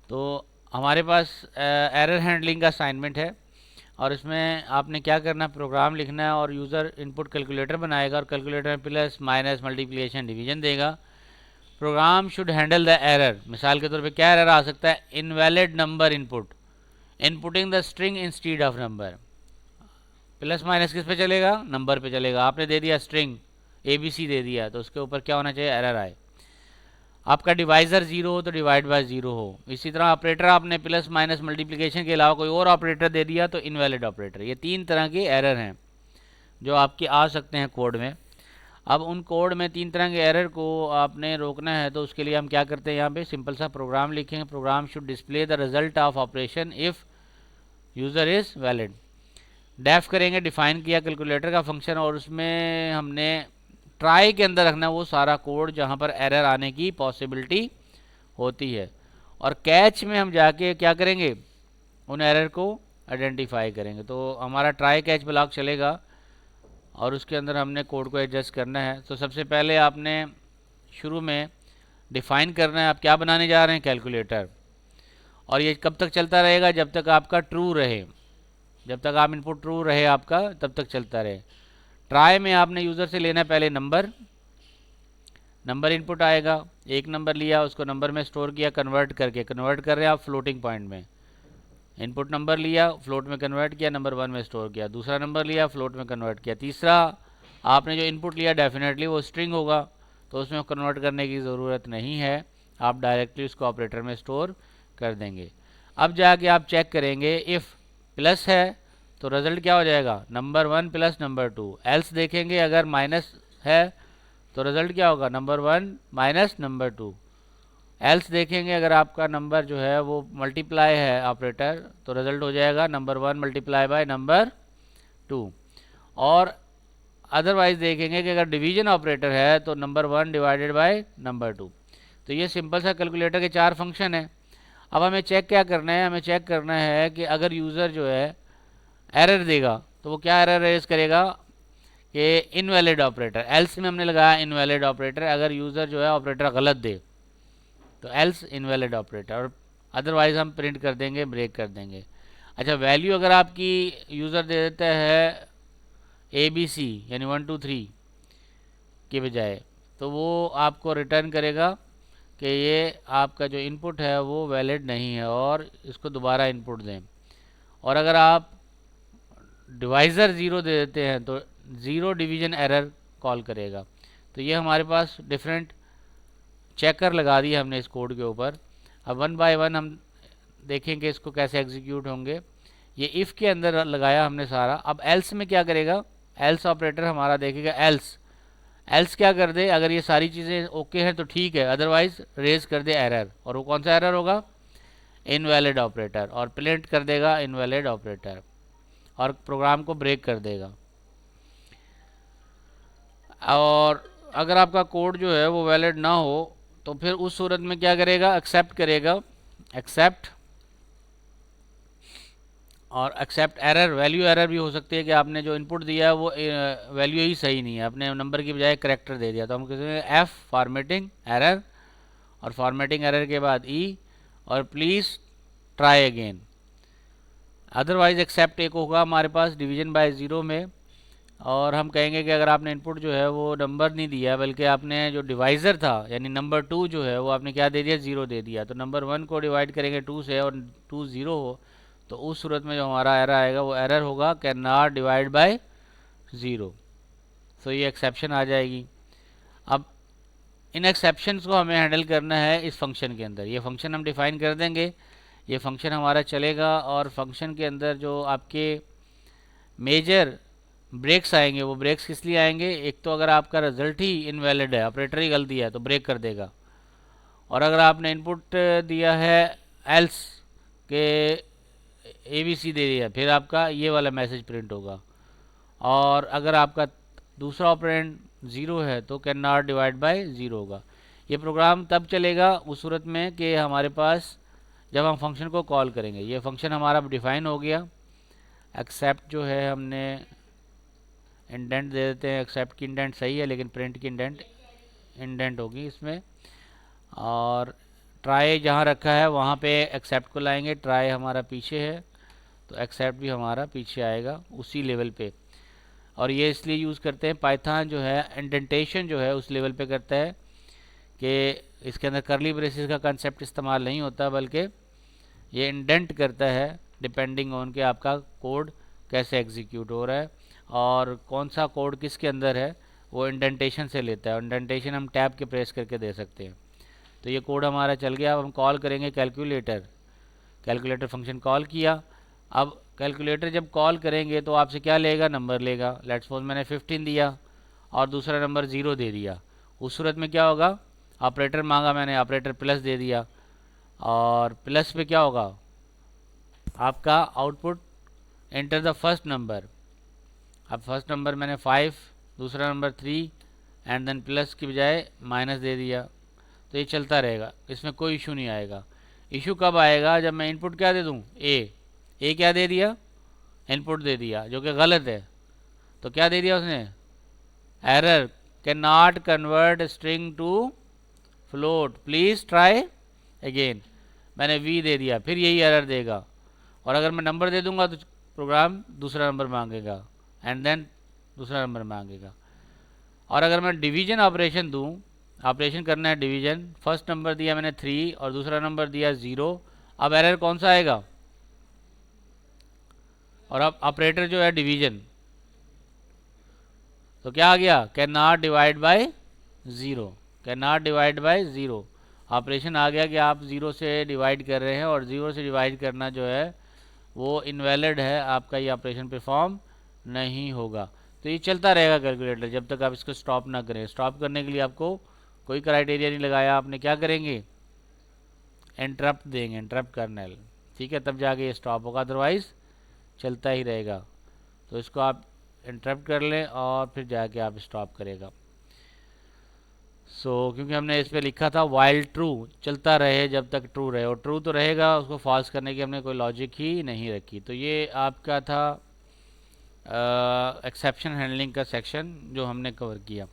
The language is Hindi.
तो हमारे पास एरर हैंडलिंग का असाइनमेंट है, और इसमें आपने क्या करना है, प्रोग्राम लिखना है और यूज़र इनपुट कैलकुलेटर बनाएगा और कैलकुलेटर में प्लस माइनस मल्टीप्लिकेशन डिवीजन देगा। Programme should handle the error. मिसाल के तौर पे क्या एरर आ सकता है, invalid number input, inputting the string instead of number. Plus minus किस पे चलेगा, नंबर पे चलेगा। आपने दे दिया स्ट्रिंग ABC दे दिया, तो उसके ऊपर क्या होना चाहिए, एरर आए। आपका डिवाइजर जीरो हो तो डिवाइड बाय जीरो हो। इसी तरह ऑपरेटर आपने प्लस माइनस मल्टीप्लिकेशन के अलावा कोई और ऑपरेटर दे दिया तो इनवैलिड ऑपरेटर। ये तीन तरह के एरर हैं जो आपके आ सकते हैं कोड में। अब उन कोड में तीन तरह के एरर को आपने रोकना है, तो उसके लिए हम क्या करते हैं, यहाँ पे सिंपल सा प्रोग्राम लिखेंगे। Program should display the result of operation if user is valid. Def करेंगे, डिफाइन किया कैलकुलेटर का फंक्शन, और उसमें हमने ट्राई के अंदर रखना वो सारा कोड जहाँ पर एरर आने की पॉसिबिलिटी होती है। और कैच में हम जाके क्या करेंगे, उन एरर को आइडेंटिफाई करेंगे। तो हमारा ट्राई कैच ब्लॉक चलेगा और उसके अंदर हमने कोड को एडजस्ट करना है। तो सबसे पहले आपने शुरू में डिफाइन करना है आप क्या बनाने जा रहे हैं, कैलकुलेटर। और ये कब तक चलता रहेगा, जब तक आपका ट्रू रहे, जब तक आप इनपुट ट्रू रहे आपका तब तक चलता रहे। ट्राई में आपने यूज़र से लेना है पहले नंबर, नंबर इनपुट आएगा, एक नंबर लिया उसको नंबर में स्टोर किया कन्वर्ट करके, कन्वर्ट कर रहे हैं आप फ्लोटिंग पॉइंट में। इनपुट नंबर लिया, फ्लोट में कन्वर्ट किया, नंबर वन में स्टोर किया। दूसरा नंबर लिया, फ्लोट में कन्वर्ट किया। तीसरा आपने जो इनपुट लिया डेफिनेटली वो स्ट्रिंग होगा, तो उसमें कन्वर्ट करने की ज़रूरत नहीं है, आप डायरेक्टली उसको ऑपरेटर में स्टोर कर देंगे। अब जाके आप चेक करेंगे, इफ़ प्लस है तो रिजल्ट क्या हो जाएगा, number one plus number two. Else देखेंगे अगर माइनस है तो रिजल्ट क्या होगा, number one minus number two. Else देखेंगे अगर आपका नंबर जो है वो मल्टीप्लाई है ऑपरेटर, तो रिजल्ट हो जाएगा number one multiply by number two. और अदरवाइज देखेंगे कि अगर डिवीजन ऑपरेटर है तो number one divided by number two. तो ये सिंपल सा कैलकुलेटर के चार फंक्शन है। अब हमें चेक क्या करना है, हमें चेक करना है कि अगर यूज़र जो है एरर देगा तो वो क्या एरर रेज करेगा, कि इनवैलिड ऑपरेटर। एल्स में हमने लगाया इनवैलिड ऑपरेटर, अगर यूज़र जो है ऑपरेटर गलत दे तो एल्स इनवैलिड ऑपरेटर, और अदरवाइज हम प्रिंट कर देंगे, ब्रेक कर देंगे। अच्छा, वैल्यू अगर आपकी यूज़र दे देता है ABC यानी 1 2 3 के बजाय, तो वो आपको रिटर्न करेगा कि ये आपका जो इनपुट है वो वैलिड नहीं है और इसको दोबारा इनपुट दें। और अगर आप डिवाइज़र ज़ीरो दे देते हैं तो ज़ीरो डिवीज़न एरर कॉल करेगा। तो ये हमारे पास डिफरेंट चेकर लगा दिए हमने इस कोड के ऊपर। अब वन बाय वन हम देखेंगे इसको कैसे एग्जीक्यूट होंगे। ये इफ़ के अंदर लगाया हमने सारा। अब एल्स में क्या करेगा, एल्स ऑपरेटर हमारा देखेगा एल्स, एल्स क्या कर दे, अगर ये सारी चीज़ें ओके हैं तो ठीक है, अदरवाइज रेज कर दे एरर। और वो कौन सा एरर होगा, इनवैलिड ऑपरेटर, और प्रिंट कर देगा इनवैलिड ऑपरेटर और प्रोग्राम को ब्रेक कर देगा। और अगर आपका कोड जो है वो वैलिड ना हो तो फिर उस सूरत में क्या करेगा, एक्सेप्ट करेगा, एक्सेप्ट। और एक्सेप्ट एरर, वैल्यू एरर भी हो सकती है कि आपने जो इनपुट दिया है वो वैल्यू ही सही नहीं है, आपने नंबर की बजाय करेक्टर दे दिया, तो हम कहेंगे एफ फॉर्मेटिंग एरर, और फॉर्मेटिंग एरर के बाद ई, और please try again. Otherwise except एक होगा हमारे पास डिवीजन बाय ज़ीरो में, और हम कहेंगे कि अगर आपने इनपुट जो है वो नंबर नहीं दिया बल्कि आपने जो डिवाइज़र था यानी नंबर टू जो है वो आपने क्या दे दिया, ज़ीरो दे दिया, तो नंबर वन को डिवाइड करेंगे टू से और टू ज़ीरो हो, तो उस सूरत में जो हमारा एरर आएगा वो एरर होगा can not divide by zero. तो ये एक्सेप्शन आ जाएगी। अब इन एक्सेप्शंस को हमें हैंडल करना है इस फंक्शन के अंदर। ये फंक्शन हम डिफ़ाइन कर देंगे, ये फंक्शन हमारा चलेगा, और फंक्शन के अंदर जो आपके मेजर ब्रेक्स आएंगे वो ब्रेक्स किस लिए आएंगे, एक तो अगर आपका रिजल्ट ही इनवैलिड है, ऑपरेटर ही गलती है तो ब्रेक कर देगा। और अगर आपने इनपुट दिया है एल्स के ABC दे दिया, फिर आपका ये वाला मैसेज प्रिंट होगा। और अगर आपका दूसरा ऑपरेंड ज़ीरो है तो can not divide by zero होगा। ये प्रोग्राम तब चलेगा उस सूरत में कि हमारे पास जब हम फंक्शन को कॉल करेंगे। ये फंक्शन हमारा डिफ़ाइन हो गया। एक्सेप्ट जो है हमने इंडेंट दे देते हैं, एक्सेप्ट की इंडेंट सही है लेकिन प्रिंट की इंडेंट होगी इसमें। और ट्राई जहाँ रखा है वहाँ पे एक्सेप्ट को लाएंगे, ट्राई हमारा पीछे है तो एक्सेप्ट भी हमारा पीछे आएगा उसी लेवल पे। और ये इसलिए यूज़ करते हैं, पाइथन जो है इंडेंटेशन जो है उस लेवल पे करता है कि इसके अंदर करली ब्रेसेस का कंसेप्ट इस्तेमाल नहीं होता, बल्कि ये इंडेंट करता है डिपेंडिंग ऑन कि आपका कोड कैसे एग्जीक्यूट हो रहा है और कौन सा कोड किसके अंदर है, वो इंडेंटेशन से लेता है। इंडेंटेशन हम टैब के प्रेस करके दे सकते हैं। तो ये कोड हमारा चल गया। अब हम कॉल करेंगे कैलकुलेटर, कैलकुलेटर फंक्शन कॉल किया। अब कैलकुलेटर जब कॉल करेंगे तो आपसे क्या लेगा, नंबर लेगा। लेट्स सपोज मैंने 15 दिया और दूसरा नंबर 0 दे दिया, उस सूरत में क्या होगा, ऑपरेटर मांगा मैंने, ऑपरेटर प्लस दे दिया और प्लस पे क्या होगा, आपका output enter the first number. अब फर्स्ट नंबर मैंने 5, दूसरा नंबर 3 एंड देन प्लस की बजाय माइनस दे दिया। तो ये चलता रहेगा, इसमें कोई इशू नहीं आएगा। इशू कब आएगा, जब मैं इनपुट क्या दे दूँ, ए क्या दे दिया, इनपुट दे दिया जो कि गलत है। तो क्या दे दिया उसने, error, can not convert string to float, please try again. मैंने वी दे दिया, फिर यही एरर देगा। और अगर मैं नंबर दे दूंगा तो प्रोग्राम दूसरा नंबर मांगेगा एंड देन दूसरा नंबर मांगेगा। और अगर मैं डिवीजन ऑपरेशन दूं, ऑपरेशन करना है डिवीजन, फर्स्ट नंबर दिया मैंने 3 और दूसरा नंबर दिया 0, अब एरर कौन सा आएगा, और अब ऑपरेटर जो है डिवीजन, तो क्या आ गया, can not divide by 0, can not divide by 0। Operation आ गया कि आप 0 से डिवाइड कर रहे हैं और 0 से डिवाइड करना जो है वो इनवैलिड है, आपका ये ऑपरेशन परफॉर्म नहीं होगा। तो ये चलता रहेगा कैलकुलेटर जब तक आप इसको स्टॉप ना करें। स्टॉप करने के लिए आपको कोई क्राइटेरिया नहीं लगाया आपने, क्या करेंगे, इंटरप्ट देंगे, इंटरप्ट कर्नेल, ठीक है, तब जाके ये स्टॉप होगा, अदरवाइज चलता ही रहेगा। तो इसको आप इंटरप्ट कर लें और फिर जाके आप स्टॉप करेगा। क्योंकि हमने इस पर लिखा था वाइल ट्रू, चलता रहे जब तक ट्रू रहे, और ट्रू तो रहेगा, उसको फॉल्स करने की हमने कोई लॉजिक ही नहीं रखी। तो ये आपका था एक्सेप्शन हैंडलिंग का सेक्शन जो हमने कवर किया।